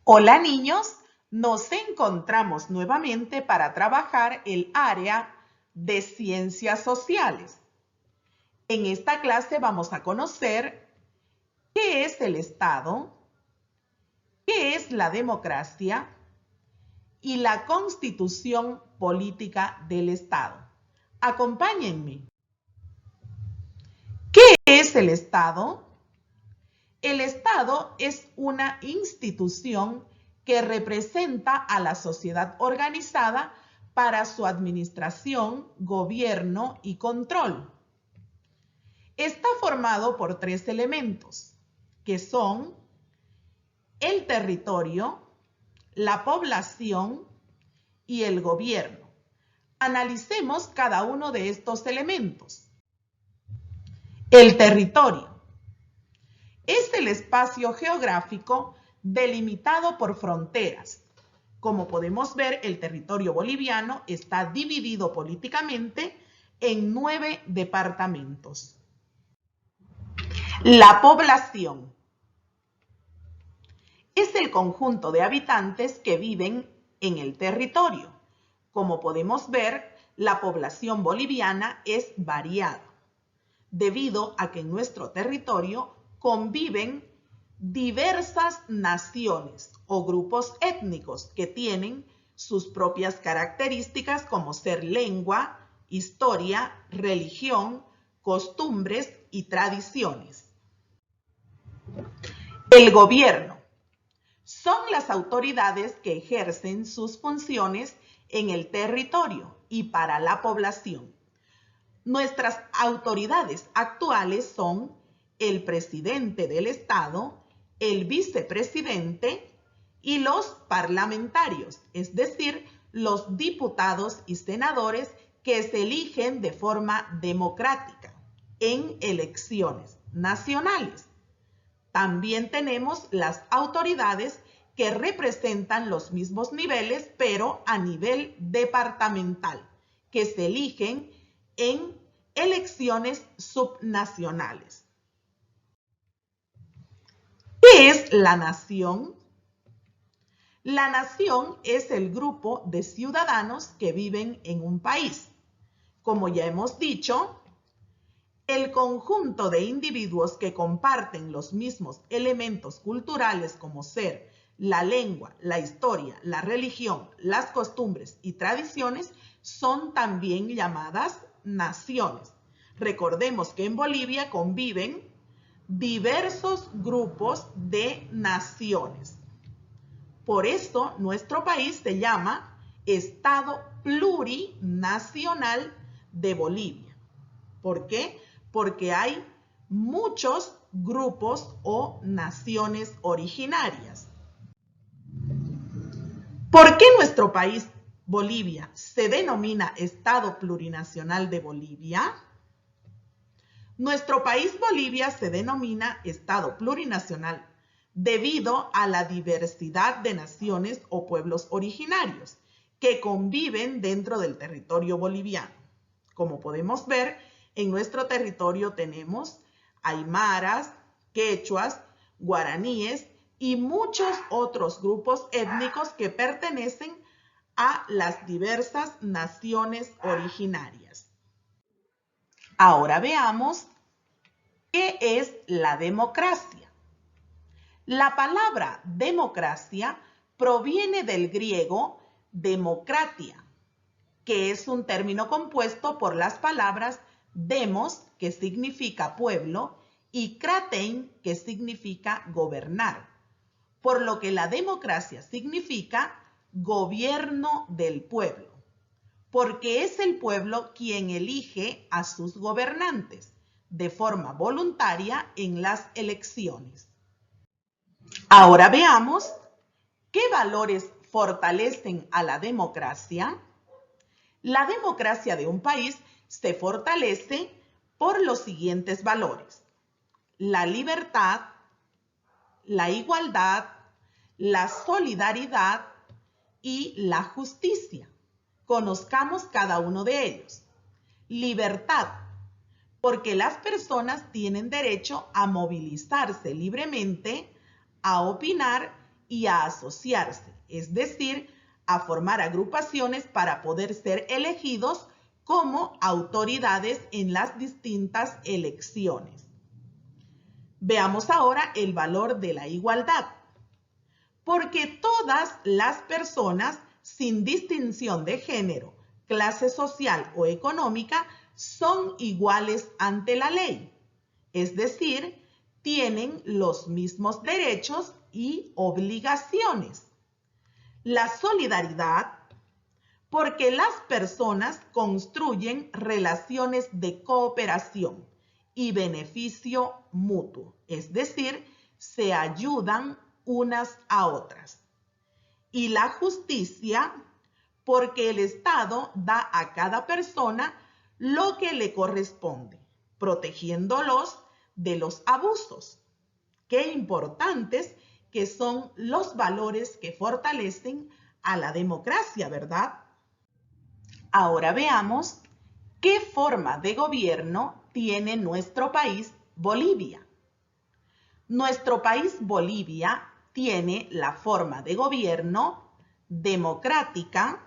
Hola niños, nos encontramos nuevamente para trabajar el área de ciencias sociales. En esta clase vamos a conocer qué es el Estado, qué es la democracia y la constitución política del Estado. Acompáñenme. ¿Qué es el Estado? El Estado es una institución que representa a la sociedad organizada para su administración, gobierno y control. Está formado por tres elementos, que son el territorio, la población y el gobierno. Analicemos cada uno de estos elementos. El territorio es el espacio geográfico delimitado por fronteras. Como podemos ver, el territorio boliviano está dividido políticamente en 9 departamentos. La población es el conjunto de habitantes que viven en el territorio. Como podemos ver, la población boliviana es variada, debido a que en nuestro territorio conviven diversas naciones o grupos étnicos que tienen sus propias características como ser lengua, historia, religión, costumbres y tradiciones. El gobierno son las autoridades que ejercen sus funciones en el territorio y para la población. Nuestras autoridades actuales son el presidente del Estado, el vicepresidente y los parlamentarios, es decir, los diputados y senadores que se eligen de forma democrática en elecciones nacionales. También tenemos las autoridades que representan los mismos niveles, pero a nivel departamental, que se eligen en elecciones subnacionales. ¿Qué es la nación? La nación es el grupo de ciudadanos que viven en un país. Como ya hemos dicho, el conjunto de individuos que comparten los mismos elementos culturales como ser la lengua, la historia, la religión, las costumbres y tradiciones son también llamadas naciones. Recordemos que en Bolivia conviven diversos grupos de naciones. Por eso nuestro país se llama Estado Plurinacional de Bolivia. ¿Por qué? Porque hay muchos grupos o naciones originarias. ¿Por qué nuestro país, Bolivia, se denomina Estado Plurinacional de Bolivia? Nuestro país, Bolivia, se denomina Estado Plurinacional debido a la diversidad de naciones o pueblos originarios que conviven dentro del territorio boliviano. Como podemos ver, en nuestro territorio tenemos aymaras, quechuas, guaraníes y muchos otros grupos étnicos que pertenecen a las diversas naciones originarias. Ahora veamos qué es la democracia. La palabra democracia proviene del griego democratia, que es un término compuesto por las palabras demos, que significa pueblo, y kratein, que significa gobernar, por lo que la democracia significa gobierno del pueblo, porque es el pueblo quien elige a sus gobernantes de forma voluntaria en las elecciones. Ahora veamos qué valores fortalecen a la democracia. La democracia de un país se fortalece por los siguientes valores: la libertad, la igualdad, la solidaridad y la justicia. Conozcamos cada uno de ellos. Libertad, porque las personas tienen derecho a movilizarse libremente, a opinar y a asociarse, es decir, a formar agrupaciones para poder ser elegidos como autoridades en las distintas elecciones. Veamos ahora el valor de la igualdad. Porque todas las personas, sin distinción de género, clase social o económica, son iguales ante la ley. Es decir, tienen los mismos derechos y obligaciones. La solidaridad, porque las personas construyen relaciones de cooperación y beneficio mutuo, es decir, se ayudan unas a otras. Y la justicia, porque el Estado da a cada persona lo que le corresponde, protegiéndolos de los abusos. Qué importantes que son los valores que fortalecen a la democracia, ¿verdad? Ahora veamos qué forma de gobierno tiene nuestro país, Bolivia. Nuestro país, Bolivia, tiene la forma de gobierno democrática,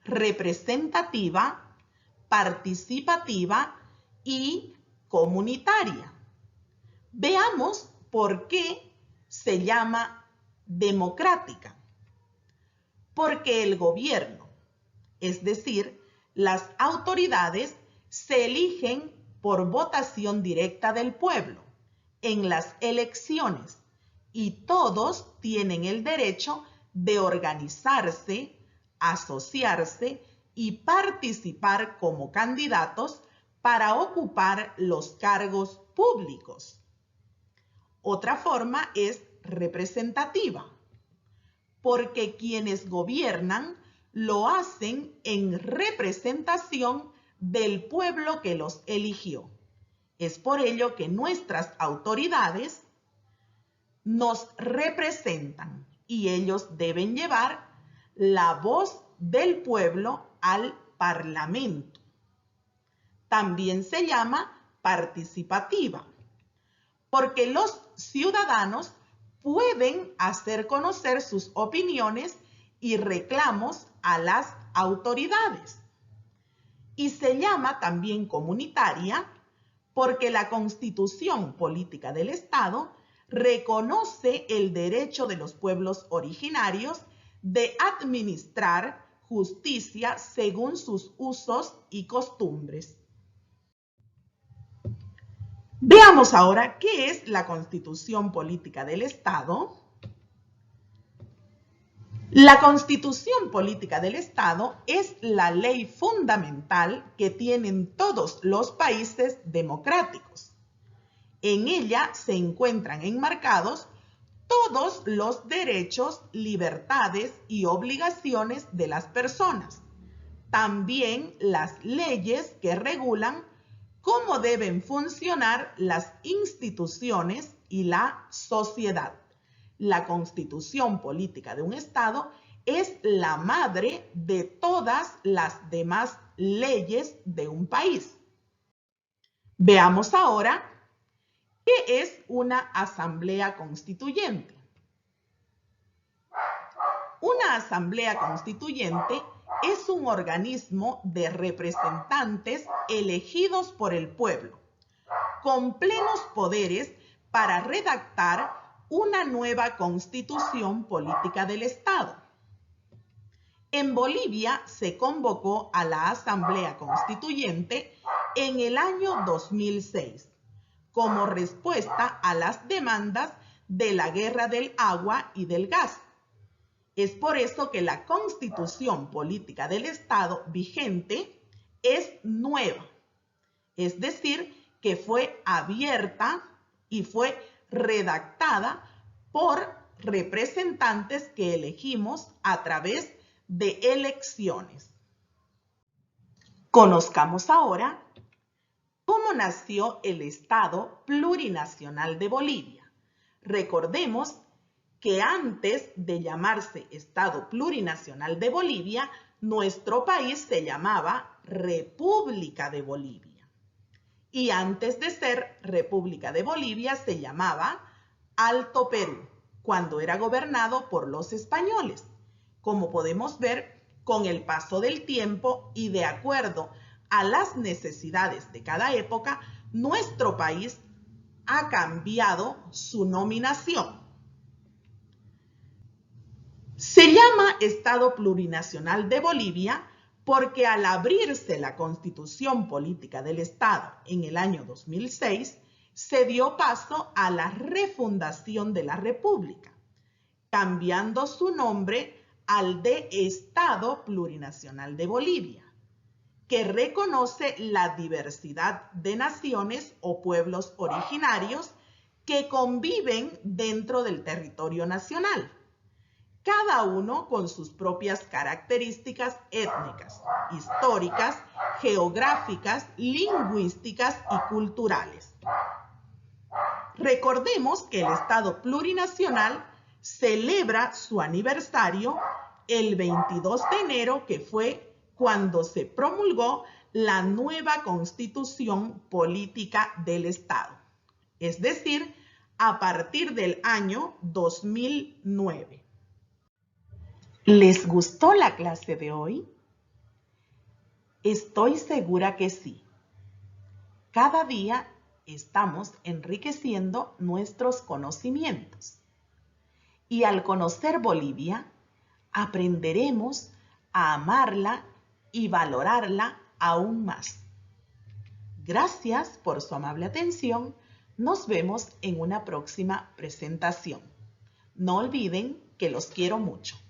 representativa, participativa y comunitaria. Veamos por qué se llama democrática. Porque el gobierno, es decir, las autoridades, se eligen por votación directa del pueblo en las elecciones y todos tienen el derecho de organizarse, asociarse y participar como candidatos para ocupar los cargos públicos. Otra forma es representativa, porque quienes gobiernan lo hacen en representación del pueblo que los eligió. Es por ello que nuestras autoridades nos representan y ellos deben llevar la voz del pueblo al Parlamento. También se llama participativa, porque los ciudadanos pueden hacer conocer sus opiniones y reclamos a las autoridades. Y se llama también comunitaria porque la Constitución Política del Estado reconoce el derecho de los pueblos originarios de administrar justicia según sus usos y costumbres. Veamos ahora qué es la Constitución Política del Estado. La Constitución Política del Estado es la ley fundamental que tienen todos los países democráticos. En ella se encuentran enmarcados todos los derechos, libertades y obligaciones de las personas. También las leyes que regulan cómo deben funcionar las instituciones y la sociedad. La Constitución Política de un Estado es la madre de todas las demás leyes de un país. Veamos ahora qué es una asamblea constituyente. Una asamblea constituyente es un organismo de representantes elegidos por el pueblo, con plenos poderes para redactar una nueva constitución política del Estado. En Bolivia se convocó a la Asamblea Constituyente en el año 2006 como respuesta a las demandas de la guerra del agua y del gas. Es por eso que la Constitución Política del Estado vigente es nueva, es decir, que fue abierta y fue redactada por representantes que elegimos a través de elecciones. Conozcamos ahora cómo nació el Estado Plurinacional de Bolivia. Recordemos que antes de llamarse Estado Plurinacional de Bolivia, nuestro país se llamaba República de Bolivia. Y antes de ser República de Bolivia se llamaba Alto Perú. cuando era gobernado por los españoles. Como podemos ver, con el paso del tiempo y de acuerdo a las necesidades de cada época, nuestro país ha cambiado su nominación. Se llama Estado Plurinacional de Bolivia porque al abrirse la Constitución Política del Estado en el año 2006, se dio paso a la refundación de la República, cambiando su nombre al de Estado Plurinacional de Bolivia, que reconoce la diversidad de naciones o pueblos originarios que conviven dentro del territorio nacional, cada uno con sus propias características étnicas, históricas, geográficas, lingüísticas y culturales. Recordemos que el Estado plurinacional celebra su aniversario el 22 de enero, que fue cuando se promulgó la nueva Constitución Política del Estado, es decir, a partir del año 2009. ¿Les gustó la clase de hoy? Estoy segura que sí. Cada día estamos enriqueciendo nuestros conocimientos. Y al conocer Bolivia, aprenderemos a amarla y valorarla aún más. Gracias por su amable atención. Nos vemos en una próxima presentación. No olviden que los quiero mucho.